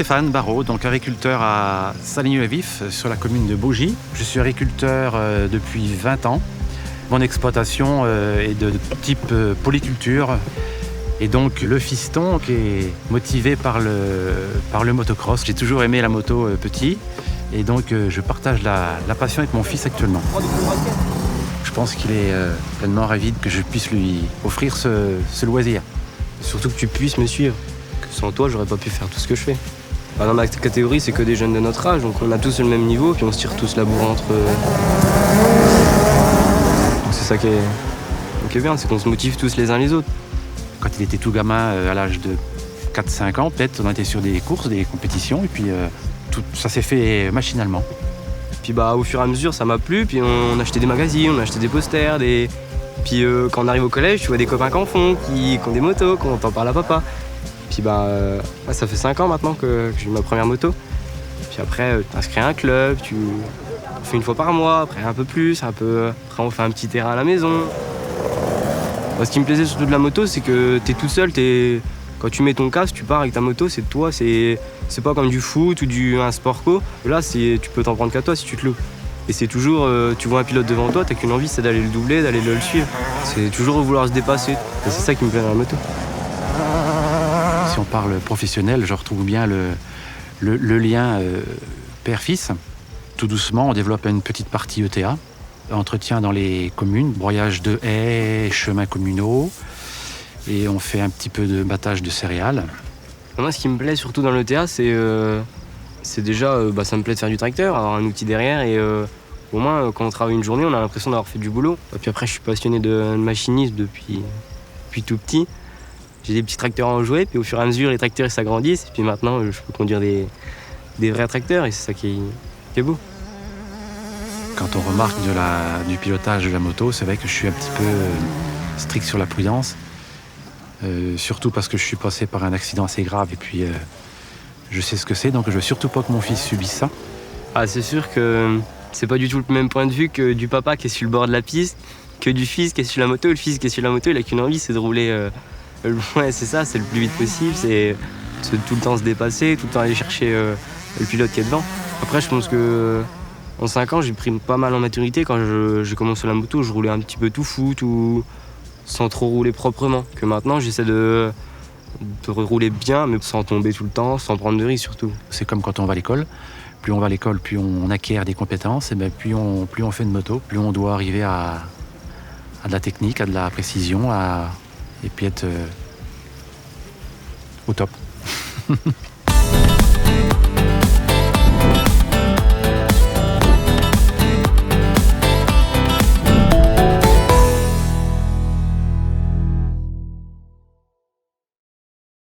Stéphane Barraud, donc agriculteur à Saligny-le-Vif, sur la commune de Bougie. Je suis agriculteur depuis 20 ans. Mon exploitation est de type polyculture. Et donc le fiston qui est motivé par le motocross. J'ai toujours aimé la moto petit. Et donc je partage la passion avec mon fils actuellement. Je pense qu'il est pleinement ravi que je puisse lui offrir ce loisir. Surtout que tu puisses me suivre. Que sans toi, j'aurais pas pu faire tout ce que je fais. Dans ma catégorie, c'est que des jeunes de notre âge, donc on a tous le même niveau, puis on se tire tous la bourre entre eux. Donc c'est ça qui est bien, c'est qu'on se motive tous les uns les autres. Quand il était tout gamin, à l'âge de 4-5 ans, peut-être, on était sur des courses, des compétitions, et puis tout ça s'est fait machinalement. Puis au fur et à mesure, ça m'a plu, puis on achetait des magazines, on achetait des posters, Puis quand on arrive au collège, tu vois des copains qui en font, qui ont des motos, qu'on t'en parle à papa. Puis ça fait 5 ans maintenant que j'ai eu ma première moto. Puis après, tu t'inscris à un club, tu fais une fois par mois, après un peu plus, après on fait un petit terrain à la maison. Ce qui me plaisait surtout de la moto, c'est que t'es tout seul, quand tu mets ton casque, tu pars avec ta moto, c'est toi, c'est pas comme du foot ou un sport co. Là, tu peux t'en prendre qu'à toi si tu te loupes. Et c'est toujours, tu vois un pilote devant toi, t'as qu'une envie, c'est d'aller le doubler, d'aller le suivre. C'est toujours vouloir se dépasser. Et c'est ça qui me plaît dans la moto. Si on parle professionnel, je retrouve bien le lien père-fils. Tout doucement, on développe une petite partie ETA. Entretien dans les communes, broyage de haies, chemins communaux. Et on fait un petit peu de battage de céréales. Moi, ce qui me plaît surtout dans l'ETA, c'est déjà, ça me plaît de faire du tracteur, avoir un outil derrière et au moins quand on travaille une journée, on a l'impression d'avoir fait du boulot. Et puis après, je suis passionné de machinisme depuis tout petit. J'ai des petits tracteurs à en jouer, puis au fur et à mesure, les tracteurs ils s'agrandissent. Et puis maintenant, je peux conduire des vrais tracteurs et c'est ça qui est beau. Quand on remarque du pilotage de la moto, c'est vrai que je suis un petit peu strict sur la prudence. Surtout parce que je suis passé par un accident assez grave et puis je sais ce que c'est, donc je veux surtout pas que mon fils subisse ça. Ah, c'est sûr que c'est pas du tout le même point de vue que du papa qui est sur le bord de la piste, que du fils qui est sur la moto. Le fils qui est sur la moto, il a qu'une envie, c'est de rouler. Ouais, c'est ça, c'est le plus vite possible, c'est tout le temps se dépasser, tout le temps aller chercher le pilote qui est devant. Après, je pense que en 5 ans, j'ai pris pas mal en maturité. Quand j'ai commencé la moto, je roulais un petit peu tout fou, sans trop rouler proprement. Que maintenant, j'essaie de rouler bien, mais sans tomber tout le temps, sans prendre de risques surtout. C'est comme quand on va à l'école. Plus on va à l'école, plus on acquiert des compétences. Et plus on fait de moto, plus on doit arriver à de la technique, à de la précision, et puis être au top.